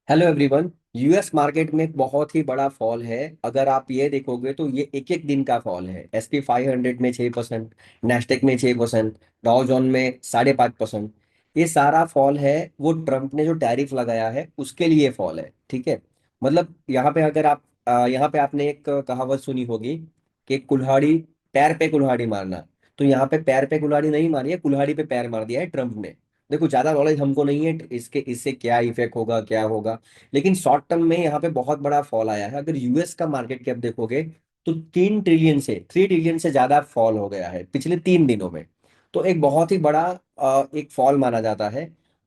Hello everyone. US market में एक बहुत ही बड़ा फॉल है। अगर आप ये देखोगे तो ये एक एक दिन का फॉल है। SP 500 में 6%, नेस्डेक में 6%, डाउ जोन में 5.5%। ये सारा फॉल है वो ट्रम्प ने जो टैरिफ लगाया है उसके लिए फॉल है। ठीक है। मतलब यहाँ पे अगर आप यहाँ पे आपने एक कहावत सुनी होगी कि कुल्हाड़ी पैर पे कुल्हाड़ी मारना। तो यहाँ पे पैर पे कुल्हाड़ी नहीं मारी है, कुल्हाड़ी पे पैर मार दिया है ट्रम्प ने। देखो, ज्यादा नॉलेज हमको नहीं है इसके, इससे क्या इफेक्ट होगा क्या होगा। लेकिन शॉर्ट टर्म में यहाँ पे बहुत बड़ा फॉल आया है। अगर यूएस का मार्केट कैप देखोगे तो 3 ट्रिलियन से ज्यादा फॉल हो गया है पिछले 3 दिनों में। तो एक बहुत ही बड़ा एक फॉल माना जाता है।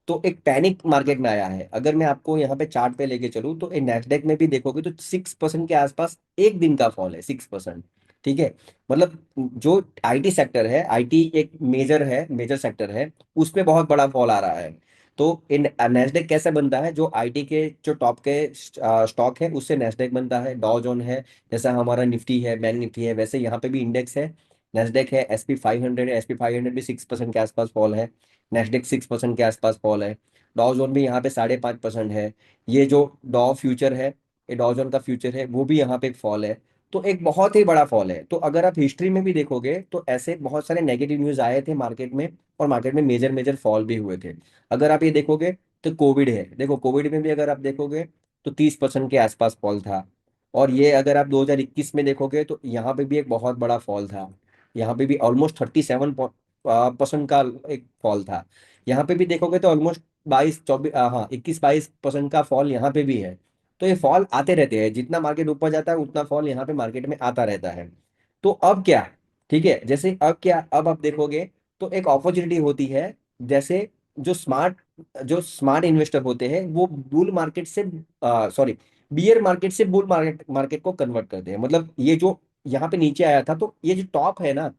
तो एक पैनिक मार्केट में आया है। अगर मैं आपको यहाँ पे चार्ट पे लेके चलूँ तो नैस्डैक में भी देखोगे तो 6% के आसपास एक दिन का फॉल है, 6%। ठीक है। मतलब जो आईटी सेक्टर है, आईटी एक मेजर सेक्टर है, उसमें बहुत बड़ा फॉल आ रहा है। तो इन नेस्डेक कैसे बनता है? जो आईटी के जो टॉप के स्टॉक है उससे नेस्डेक बनता है। डॉ जोन है, जैसा हमारा निफ्टी है, बैंक निफ्टी है, वैसे यहाँ पे भी इंडेक्स है। नेस्डेक है, SP 500 है, SP 500 भी 6% के आसपास फॉल है। नेस्डेक 6% के आसपास फॉल है। डॉ जोन भी यहाँ पे 5.5% है। ये जो डॉ फ्यूचर है, ये डॉ जोन का फ्यूचर है, वो भी यहाँ पे एक फॉल है। तो एक बहुत ही बड़ा फॉल है। तो अगर आप हिस्ट्री में भी देखोगे तो ऐसे बहुत सारे नेगेटिव न्यूज आए थे मार्केट में, और मार्केट में मेजर मेजर फॉल भी हुए थे। अगर आप ये देखोगे तो कोविड है, देखो कोविड में भी अगर आप देखोगे तो 30% के आसपास फॉल था। और ये अगर आप 2021 में देखोगे तो यहाँ पे भी एक बहुत बड़ा फॉल था। यहाँ पे भी ऑलमोस्ट 37% का एक फॉल था। यहाँ पे भी देखोगे तो ऑलमोस्ट 22 24, हाँ 21 22% का फॉल यहाँ पे भी है। तो ये फॉल आते रहते हैं, जितना मार्केट ऊपर जाता है उतना फॉल यहाँ पे मार्केट में आता रहता है। तो अब क्या? ठीक है, जैसे अब क्या, अब आप देखोगे तो एक अपॉर्चुनिटी होती है। जैसे जो स्मार्ट इन्वेस्टर होते हैं वो बुल मार्केट से, सॉरी, बियर मार्केट से बुल मार्केट मार्केट को कन्वर्ट करते हैं। मतलब ये जो यहाँ पे नीचे आया था, तो ये जो टॉप है ना,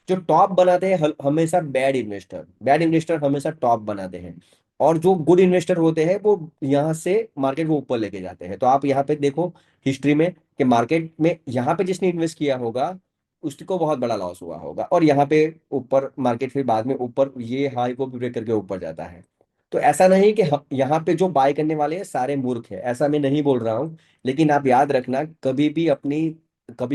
जो टॉप बनाते हैं हमेशा बैड इन्वेस्टर हमेशा टॉप बनाते हैं। और जो गुड इन्वेस्टर होते हैं वो यहाँ से मार्केट को ऊपर लेके जाते हैं। तो आप यहाँ पे देखो हिस्ट्री में कि मार्केट में यहाँ पे जिसने इन्वेस्ट किया होगा उसको बहुत बड़ा लॉस हुआ होगा, और यहाँ पे ऊपर मार्केट फिर बाद में ऊपर ये हाई को ब्रेक करके ऊपर जाता है। तो ऐसा नहीं कि यहाँ पे जो बाय करने वाले हैं सारे मूर्ख है, ऐसा मैं नहीं बोल रहा हूँ। लेकिन आप याद रखना, कभी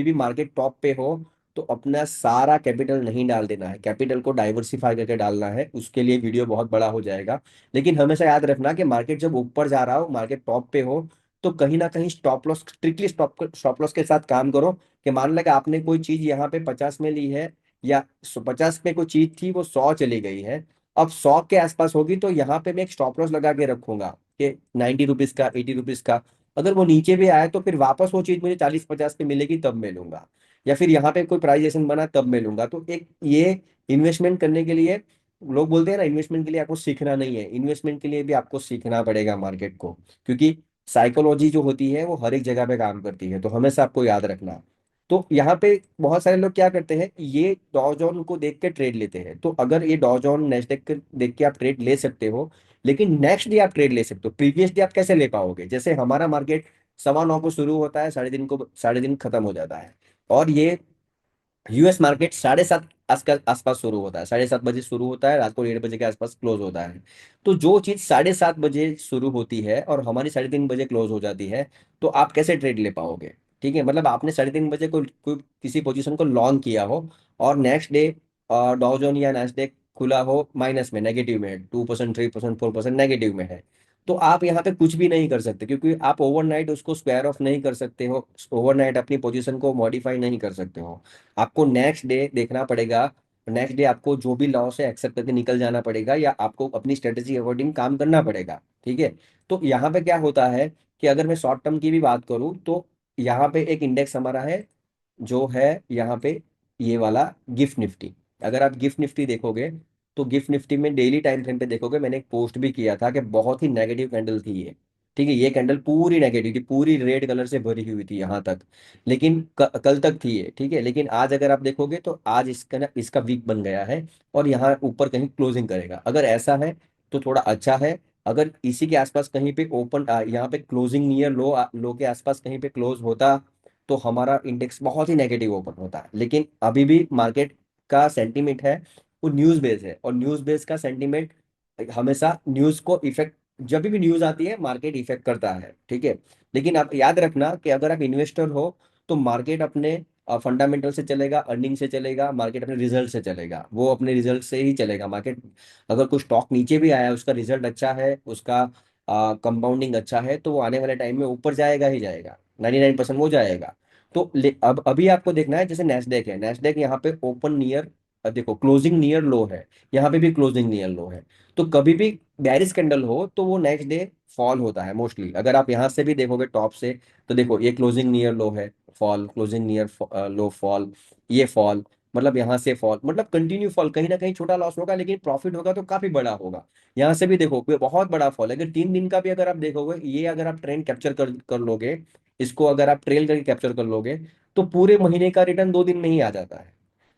भी मार्केट टॉप पे हो तो अपना सारा कैपिटल नहीं डाल देना है, कैपिटल को डाइवर्सिफाई करके डालना है। उसके लिए वीडियो बहुत बड़ा हो जाएगा। लेकिन हमेशा याद रखना कि मार्केट जब ऊपर जा रहा हो, मार्केट टॉप पे हो, तो कहीं ना कहीं stop loss, strictly stop loss के साथ काम करो। कि मान लगा आपने कोई चीज यहाँ पे 50 में ली है, या 50 में कोई चीज थी वो 100 चली गई है, अब 100 के आसपास होगी, तो यहाँ पे मैं एक स्टॉप लॉस लगा के रखूंगा कि 90 रुपीज का, 80 रुपीज का। अगर वो नीचे भी आए तो फिर वापस वो चीज मुझे 40 50 पे मिलेगी तब मैं लूंगा, या फिर यहाँ पे कोई प्राइजेशन बना तब मैं लूंगा। तो एक ये इन्वेस्टमेंट करने के लिए, लोग बोलते हैं ना इन्वेस्टमेंट के लिए आपको सीखना नहीं है, इन्वेस्टमेंट के लिए भी आपको सीखना पड़ेगा मार्केट को। क्योंकि साइकोलॉजी जो होती है वो हर एक जगह पे काम करती है, तो हमेशा आपको याद रखना। तो यहाँ पे बहुत सारे लोग क्या करते हैं, ये डॉ जॉन को देख के ट्रेड लेते हैं। तो अगर ये डॉ जॉन नेस्डेक के देख के आप ट्रेड ले सकते हो, लेकिन नेक्स्ट डे आप ट्रेड ले सकते हो, प्रीवियस डे आप कैसे ले पाओगे? जैसे हमारा मार्केट 9:15 को शुरू होता है, साढ़े दिन खत्म हो जाता है। और ये यूएस मार्केट 7:30 आसपास शुरू होता है, 7:30 बजे शुरू होता है, रात को 1:30 बजे के आसपास क्लोज होता है। तो जो चीज 7:30 बजे शुरू होती है और हमारी 3:30 बजे क्लोज हो जाती है, तो आप कैसे ट्रेड ले पाओगे? ठीक है, मतलब आपने 3:30 बजे कोई किसी पोजीशन को लॉन्ग किया हो, और नेक्स्ट डे डॉ जोन या नैस्डैक खुला हो माइनस में, नेगेटिव में है, 2% 3% 4% नेगेटिव में है, तो आप यहाँ पे कुछ भी नहीं कर सकते, क्योंकि आप ओवरनाइट उसको स्क्वायर ऑफ नहीं कर सकते हो, ओवरनाइट अपनी पोजीशन को मॉडिफाई नहीं कर सकते हो। आपको नेक्स्ट डे देखना पड़ेगा। नेक्स्ट डे आपको जो भी लॉस है एक्सेप्ट करके निकल जाना पड़ेगा, या आपको अपनी स्ट्रेटेजी अकॉर्डिंग काम करना पड़ेगा। ठीक है। तो यहाँ पे क्या होता है कि अगर मैं शॉर्ट टर्म की भी बात करूँ तो यहाँ पे एक इंडेक्स हमारा है, जो है यहाँ पे ये वाला गिफ्ट निफ्टी। अगर आप गिफ्ट निफ्टी देखोगे तो गिफ्ट निफ्टी में डेली टाइम फ्रेम पे देखोगे, मैंने एक पोस्ट भी किया था कि बहुत ही नेगेटिव कैंडल थी ये। ठीक है, ये कैंडल पूरी नेगेटिव थी, पूरी रेड कलर से भरी हुई थी यहाँ तक। लेकिन कल तक थी ये। ठीक है, लेकिन आज अगर आप देखोगे तो आज इसका ना, इसका वीक बन गया है, और यहाँ ऊपर कहीं क्लोजिंग करेगा। अगर ऐसा है तो थोड़ा अच्छा है। अगर इसी के आसपास कहीं पे ओपन, यहाँ पे क्लोजिंग नियर लो, लो के आसपास कहीं पे क्लोज होता, तो हमारा इंडेक्स बहुत ही नेगेटिव ओपन होता है। लेकिन अभी भी मार्केट का सेंटीमेंट है वो न्यूज बेस्ड है, और न्यूज बेस्ड का सेंटीमेंट हमेशा न्यूज को इफेक्ट जब भी न्यूज आती है मार्केट इफेक्ट करता है, ठीक है। लेकिन आप याद रखना कि अगर आप इन्वेस्टर हो तो मार्केट अपने फंडामेंटल से चलेगा, अर्निंग से चलेगा, मार्केट अपने रिजल्ट से चलेगा, वो अपने रिजल्ट से ही चलेगा मार्केट। अगर कुछ स्टॉक नीचे भी आया, उसका रिजल्ट अच्छा है, उसका कंपाउंडिंग अच्छा है, तो वो आने वाले टाइम में ऊपर जाएगा ही जाएगा, 99% वो जाएगा। तो अब अभी आपको देखना है, जैसे नेस्डेक है, नेस्डेक यहाँ पे ओपन नियर, देखो क्लोजिंग नियर लो है, यहाँ पे भी क्लोजिंग नियर लो है। तो कभी भी बेरिश कैंडल हो तो वो नेक्स्ट डे फॉल होता है मोस्टली। अगर आप यहाँ से भी देखोगे टॉप से, तो देखो ये क्लोजिंग नियर लो है, फॉल, क्लोजिंग नियर लो, फॉल, ये फॉल, मतलब यहाँ से फॉल, मतलब कंटिन्यू फॉल। कहीं ना कहीं छोटा लॉस होगा लेकिन प्रॉफिट होगा तो काफी बड़ा होगा। यहाँ से भी देखो कोई बहुत बड़ा फॉल है। अगर 3 दिन का भी अगर आप देखोगे, ये अगर आप ट्रेंड कैप्चर कर लोगे, इसको अगर आप ट्रेल करके कैप्चर कर लोगे, तो पूरे महीने का रिटर्न 2 दिन में ही आ जाता है।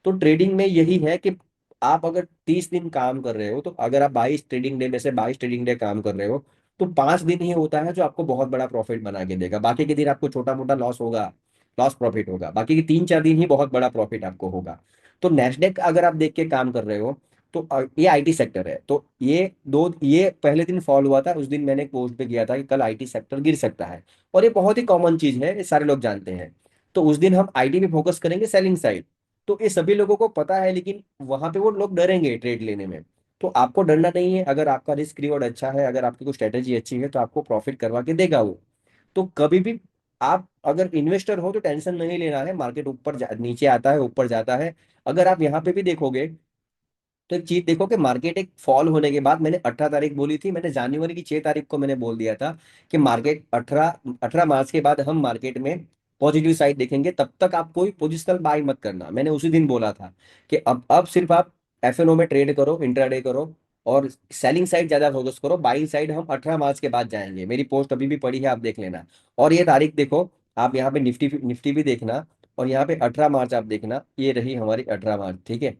तो ट्रेडिंग में यही है कि आप अगर 30 दिन काम कर रहे हो, तो अगर आप 22 ट्रेडिंग डे में से 22 ट्रेडिंग डे काम कर रहे हो, तो 5 दिन ही होता है जो आपको बहुत बड़ा प्रॉफिट बना के देगा। बाकी के दिन आपको छोटा मोटा लॉस होगा, लॉस प्रॉफिट होगा। बाकी के 3-4 दिन ही बहुत बड़ा प्रॉफिट आपको होगा। तो नेस्डेक अगर आप देख के काम कर रहे हो, तो ये आईटी सेक्टर है। तो ये पहले दिन फॉल हुआ था, उस दिन मैंने एक पोस्ट पे किया था कि कल आईटी सेक्टर गिर सकता है। और ये बहुत ही कॉमन चीज है, ये सारे लोग जानते हैं। तो उस दिन हम आईटी पे फोकस करेंगे, सेलिंग साइड। तो ये सभी लोगों को पता है, लेकिन वहां पे वो लोग डरेंगे ट्रेड लेने में। तो आपको डरना नहीं है, अगर आपका रिस्क रिवॉर्ड अच्छा है, अगर आपकी कोई स्ट्रेटेजी अच्छी है, तो आपको प्रॉफिट करवा के देगा वो। तो कभी भी आप अगर इन्वेस्टर हो तो टेंशन नहीं लेना है, मार्केट नीचे आता है, ऊपर जाता है। अगर आप यहाँ पे भी देखोगे, तो एक चीज देखो कि मार्केट एक फॉल होने के बाद, मैंने 18 तारीख बोली थी, मैंने जनवरी की 6 तारीख को मैंने बोल दिया था कि मार्केट 18 मार्च के बाद हम मार्केट में पॉजिटिव साइड देखेंगे, तब तक आप कोई पोजिशनल बाई मत करना। मैंने उसी दिन बोला था कि अब सिर्फ आप एफएनओ में ट्रेड करो, इंट्राडे करो, और सेलिंग साइड ज्यादा फोकस करो। बाइंग साइड हम 18 मार्च के बाद जाएंगे। मेरी पोस्ट अभी भी पड़ी है, आप देख लेना। और ये तारीख देखो, आप यहाँ पे निफ्टी निफ्टी भी देखना, और यहाँ पे 18 मार्च आप देखना, ये रही हमारी 18 मार्च, ठीक है।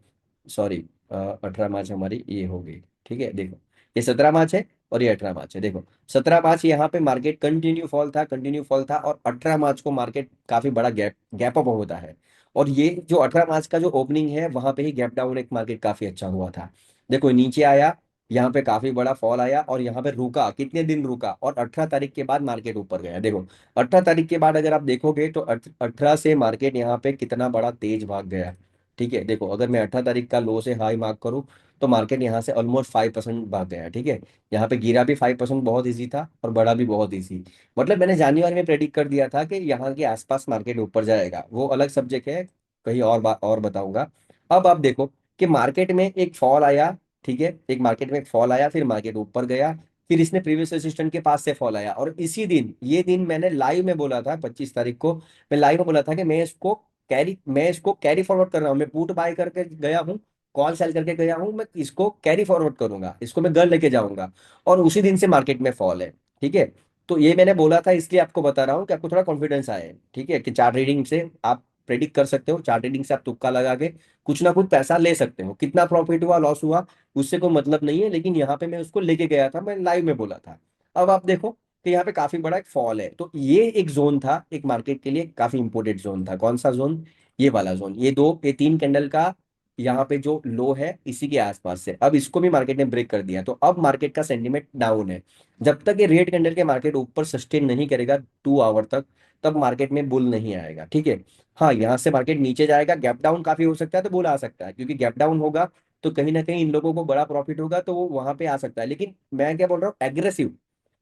सॉरी, 18 मार्च हमारी ये हो गई, ठीक है। देखो ये 17 मार्च है और ये 18 मार्च है। देखो 17 मार्च यहाँ पे मार्केट कंटिन्यू फॉल था, कंटिन्यू फॉल था, और 18 मार्च को मार्केट काफी बड़ा गैप गैप अप होता है। और ये जो 18 मार्च का जो ओपनिंग है, वहां पे ही गैप डाउन एक मार्केट काफी अच्छा हुआ था। देखो नीचे आया, यहाँ पे काफी बड़ा फॉल आया, और यहाँ पे रुका, कितने दिन रुका, और 18 तारीख के बाद मार्केट ऊपर गया। देखो 18 तारीख के बाद अगर आप देखोगे, तो 18 से मार्केट यहाँ पे कितना बड़ा तेज भाग गया, ठीक है। देखो अगर मैं 18 तारीख का लो से हाई मार्क करूं, तो मार्केट यहाँ से ऑलमोस्ट 5% भाग गया, ठीक है। यहाँ पे गिरा भी 5%, बहुत इजी था, और बड़ा भी बहुत इजी। मतलब मैंने जनवरी में प्रेडिक्ट कर दिया था कि यहाँ के आसपास मार्केट ऊपर जाएगा, वो अलग सब्जेक्ट है, कहीं और बात और बताऊंगा। अब आप देखो कि मार्केट में एक फॉल आया, ठीक है, एक मार्केट में एक फॉल आया, फिर मार्केट ऊपर गया, फिर इसने प्रीवियस रेजिस्टेंस के पास से फॉल आया, और इसी दिन, ये दिन मैंने लाइव में बोला था, 25 तारीख को मैं लाइव में बोला था कि मैं इसको कैरी फॉरवर्ड कर रहा हूँ। मैं पुट बाय करके गया हूँ, कॉल सेल करके गया हूँ, मैं इसको कैरी फॉरवर्ड करूंगा, इसको मैं घर लेके जाऊंगा। और उसी दिन से मार्केट में फॉल है, ठीक है। तो ये मैंने बोला था, इसलिए आपको बता रहा हूँ कि आपको थोड़ा कॉन्फिडेंस आए, ठीक है, कि चार्ट रीडिंग से आप प्रेडिक्ट कर सकते हो। चार्ट रीडिंग से आप तुक्का लगा के कुछ ना कुछ पैसा ले सकते हो। कितना प्रॉफिट हुआ, लॉस हुआ, उससे कोई मतलब नहीं है, लेकिन यहाँ पे मैं उसको लेके गया था, मैं लाइव में बोला था। अब आप देखो कि यहाँ पे काफी बड़ा एक फॉल है। तो ये एक जोन था, एक मार्केट के लिए काफी इंपोर्टेंट जोन था। कौन सा जोन? ये वाला जोन, ये 3 कैंडल का यहाँ पे जो लो है, इसी के आसपास से अब इसको भी मार्केट ने ब्रेक कर दिया। तो अब मार्केट का सेंटीमेंट डाउन है। जब तक ये रेड कैंडल के मार्केट ऊपर सस्टेन नहीं करेगा 2 आवर तक, तब मार्केट में बुल नहीं आएगा, ठीक है। हाँ, यहाँ से मार्केट नीचे जाएगा, गैप डाउन काफी हो सकता है, तो बुल आ सकता है, क्योंकि गैप डाउन होगा तो कहीं ना कहीं इन लोगों को बड़ा प्रॉफिट होगा, तो वो वहां पे आ सकता है। लेकिन मैं क्या बोल रहा हूँ, एग्रेसिव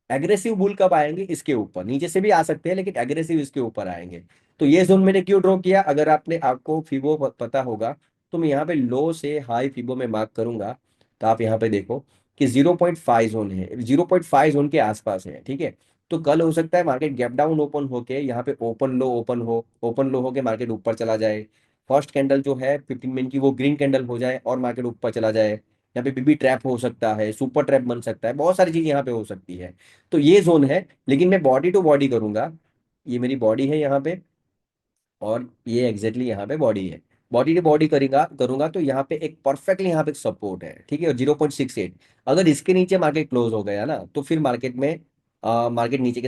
एग्रेसिव बुल कब आएंगे, इसके ऊपर, नीचे से भी आ सकते हैं, लेकिन एग्रेसिव इसके ऊपर आएंगे। तो ये जोन मैंने क्यों ड्रॉ किया, अगर आपको फिबो पता होगा, तो मैं यहाँ पे लो से हाई फिबो में मार्क करूंगा। तो आप यहाँ पे देखो कि 0.5 जोन है, 0.5 जोन के आसपास है, ठीक है। तो कल हो सकता है मार्केट गैप डाउन ओपन होके यहाँ पे ओपन लो होके मार्केट ऊपर चला जाए। फर्स्ट कैंडल जो है 15 मिनट की, वो ग्रीन कैंडल हो जाए और मार्केट ऊपर चला जाए। यहाँ पे बीबी ट्रैप हो सकता है, सुपर ट्रैप बन सकता है, बहुत सारी चीज यहाँ पे हो सकती है। तो ये जोन है, लेकिन मैं बॉडी टू बॉडी करूंगा। ये मेरी बॉडी है यहाँ पे, और ये एग्जैक्टली यहाँ पे बॉडी है। बॉडी टू बॉडी करेगा करूंगा, तो यहाँ पे एक परफेक्टली यहाँ पे सपोर्ट है, ठीक है, 0.68। अगर इसके नीचे मार्केट क्लोज हो गया ना, तो फिर मार्केट में मार्केट नीचे के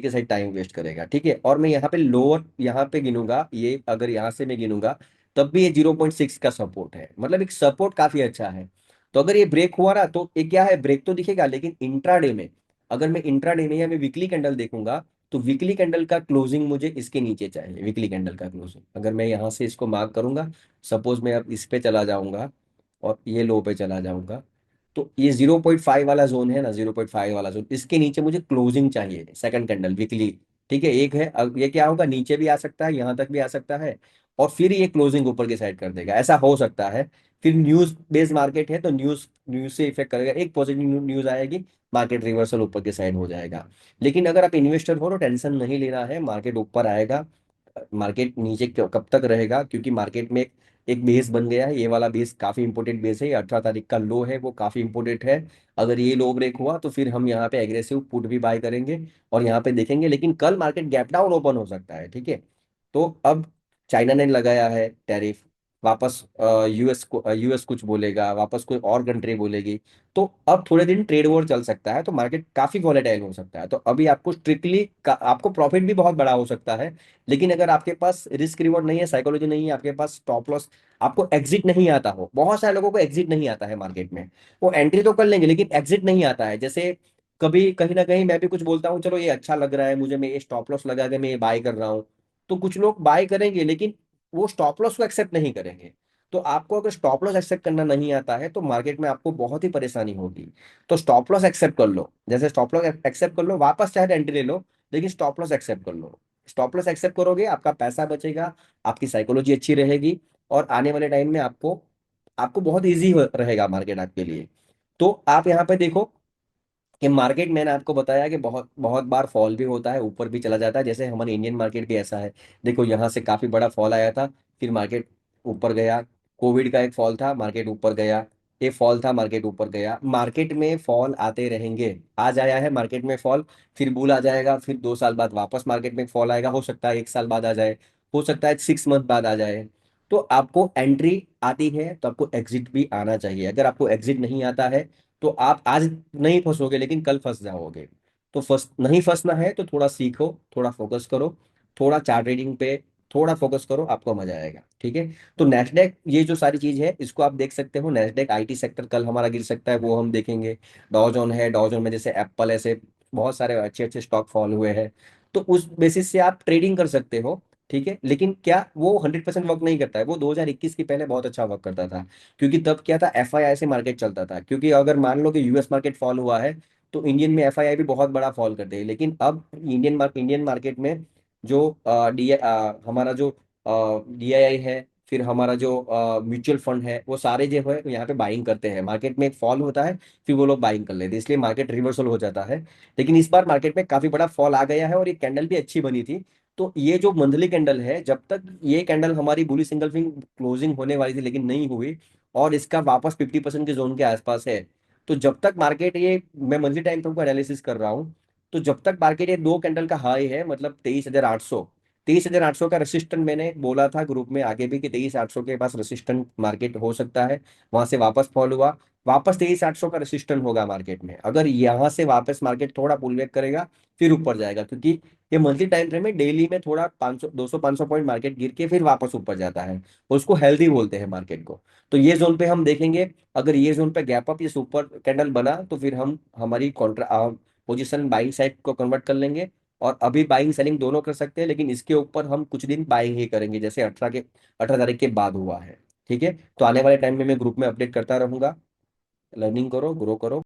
साइड टाइम वेस्ट करेगा, ठीक है। और मैं यहाँ पे लोअर यहाँ पे गिनूंगा, ये अगर यहाँ से मैं गिनूंगा, तब भी ये 0.6 का सपोर्ट है, मतलब एक सपोर्ट काफी अच्छा है। तो अगर ये ब्रेक हुआ ना, तो ये क्या है, ब्रेक तो दिखेगा, लेकिन इंट्राडे में अगर मैं इंट्राडे में या मैं वीकली कैंडल देखूंगा, तो वीकली कैंडल का क्लोजिंग मुझे इसके नीचे चाहिए। वीकली कैंडल का क्लोजिंग अगर मैं यहाँ से इसको मार्क करूंगा, सपोज मैं अब इस पे चला जाऊंगा और ये लो पे चला जाऊंगा, तो ये 0.5 वाला जोन है ना, 0.5 वाला जोन, इसके नीचे मुझे क्लोजिंग चाहिए सेकंड कैंडल वीकली। ठीक है, एक है, अब ये क्या होगा, नीचे भी आ सकता है, यहाँ तक भी आ सकता है, और फिर ये क्लोजिंग ऊपर की साइड कर देगा, ऐसा हो सकता है। फिर न्यूज बेस्ड मार्केट है तो न्यूज न्यूज से इफेक्ट करेगा, एक पॉजिटिव न्यूज आएगी, मार्केट रिवर्सल ऊपर की साइड हो जाएगा। लेकिन अगर आप इन्वेस्टर हो तो टेंशन नहीं लेना है, मार्केट ऊपर आएगा, मार्केट नीचे कब तक रहेगा, क्योंकि मार्केट में एक बेस बन गया है, ये वाला बेस काफी इंपोर्टेंट बेस है, ये 18 तारीख का लो है वो काफी इंपोर्टेंट है। अगर ये लो ब्रेक हुआ तो फिर हम यहाँ पे एग्रेसिव पुट भी बाय करेंगे और यहाँ पे देखेंगे, लेकिन कल मार्केट गैप डाउन ओपन हो सकता है। ठीक है, तो अब चाइना ने लगाया है टैरिफ, वापस यूएस कुछ बोलेगा, वापस कोई और कंट्री बोलेगी, तो अब थोड़े दिन ट्रेड वॉर चल सकता है, तो मार्केट काफी वॉलेटाइल हो सकता है। तो अभी आपको स्ट्रिक्टली आपको प्रॉफिट भी बहुत बड़ा हो सकता है, लेकिन अगर आपके पास रिस्क रिवॉर्ड नहीं है, साइकोलॉजी नहीं है, आपके पास स्टॉप लॉस, आपको एग्जिट नहीं आता हो, बहुत सारे लोगों को एग्जिट नहीं आता है मार्केट में, वो एंट्री तो कर लेंगे लेकिन एग्जिट नहीं आता है। जैसे कभी कहीं ना कहीं मैं भी कुछ बोलता हूँ, चलो ये अच्छा लग रहा है मुझे, मैं ये स्टॉप लॉस लगा के मैं ये बाय कर रहा हूँ, तो कुछ लोग बाय करेंगे लेकिन वो स्टॉप लॉस को एक्सेप्ट नहीं करेंगे। तो आपको अगर स्टॉप लॉस एक्सेप्ट करना नहीं आता है तो मार्केट में आपको बहुत ही परेशानी होगी। तो स्टॉप लॉस एक्सेप्ट कर लो, जैसे स्टॉप लॉस एक्सेप्ट कर लो, वापस चाहे एंट्री ले लो, लेकिन स्टॉप लॉस एक्सेप्ट कर लो। स्टॉप लॉस एक्सेप्ट करोगे, आपका पैसा बचेगा, आपकी साइकोलॉजी अच्छी रहेगी, और आने वाले टाइम में आपको आपको बहुत ईजी रहेगा मार्केट आपके लिए। तो आप यहाँ पे देखो कि मार्केट, मैंने आपको बताया कि बहुत बहुत बार फॉल भी होता है, ऊपर भी चला जाता है, जैसे हमारे इंडियन मार्केट भी ऐसा है। देखो यहाँ से काफी बड़ा फॉल आया था, फिर मार्केट ऊपर गया, कोविड का एक फॉल था, मार्केट ऊपर गया, ये फॉल था, मार्केट ऊपर गया। मार्केट में फॉल आते रहेंगे, आज आया है मार्केट में फॉल, फिर बुल आ जाएगा, फिर 2 साल बाद वापस मार्केट में फॉल आएगा, हो सकता है 1 साल बाद आ जाए, हो सकता है 6 मंथ बाद आ जाए। तो आपको एंट्री आती है तो आपको एग्जिट भी आना चाहिए, अगर आपको एग्जिट नहीं आता है तो आप आज नहीं फंसोगे लेकिन कल फंस जाओगे। तो नहीं फंसना है तो थोड़ा सीखो, थोड़ा फोकस करो, थोड़ा चार्ट रीडिंग पे थोड़ा फोकस करो, आपको मजा आएगा। ठीक है, तो नेस्डेक, ये जो सारी चीज है इसको आप देख सकते हो, नेस्डेक आईटी सेक्टर कल हमारा गिर सकता है, वो हम देखेंगे। डॉजॉन है, डॉजॉन में जैसे एप्पल, ऐसे बहुत सारे अच्छे अच्छे स्टॉक फॉल हुए हैं, तो उस बेसिस से आप ट्रेडिंग कर सकते हो। ठीक है, लेकिन क्या वो 100% वर्क नहीं करता है, वो 2021 की पहले बहुत अच्छा वर्क करता था, क्योंकि तब क्या था, एफआईआई से मार्केट चलता था, क्योंकि अगर मान लो कि यूएस मार्केट फॉल हुआ है तो इंडियन में एफआईआई भी बहुत बड़ा फॉल करते हैं। लेकिन अब इंडियन मार्केट में जो हमारा जो डीआईआई है, फिर हमारा जो म्यूचुअल फंड है, वो सारे जो है यहाँ पे बाइंग करते हैं, मार्केट में एक फॉल होता है फिर वो लोग बाइंग कर लेते हैं, इसलिए मार्केट रिवर्सल हो जाता है। लेकिन इस बार मार्केट में काफी बड़ा फॉल आ गया है और ये कैंडल भी अच्छी बनी थी। तो ये जो मंथली कैंडल है, जब तक ये कैंडल हमारी बुली सिंगल फिंग क्लोजिंग होने वाली थी लेकिन नहीं हुई, और इसका वापस 50% के जोन के आसपास है, तो जब तक मार्केट ये, मैं मंथली टाइम फ्रेम को एनालिसिस कर रहा हूँ, तो जब तक मार्केट ये दो कैंडल का हाई है, मतलब 23,800, 23,800 का रेसिस्टेंट, मैंने बोला था ग्रुप में आगे भी कि 23,800 के पास रेसिस्टेंट मार्केट हो सकता है, वहां से वापस फॉल हुआ, वापस 23,800 का रेसिस्टेंट होगा मार्केट में, अगर यहाँ से वापस मार्केट थोड़ा पुल बैक करेगा फिर ऊपर जाएगा, क्योंकि ये मंथली टाइम फ्रेम में डेली में थोड़ा 500 200 500 पॉइंट मार्केट गिर के फिर वापस ऊपर जाता है, और उसको हेल्दी बोलते हैं मार्केट को। तो ये जोन पे हम देखेंगे, अगर ये जोन पे गैप अप, ये सुपर कैंडल बना, तो फिर हम हमारी कॉन्ट्रा पोजीशन बाइंग साइड को कन्वर्ट कर लेंगे, और अभी बाइंग सेलिंग दोनों कर सकते हैं, लेकिन इसके ऊपर हम कुछ दिन बाइंग ही करेंगे, जैसे 18 तारीख के बाद हुआ है। ठीक है, तो आने वाले टाइम में मैं ग्रुप में अपडेट करता रहूंगा। लर्निंग करो, ग्रो करो।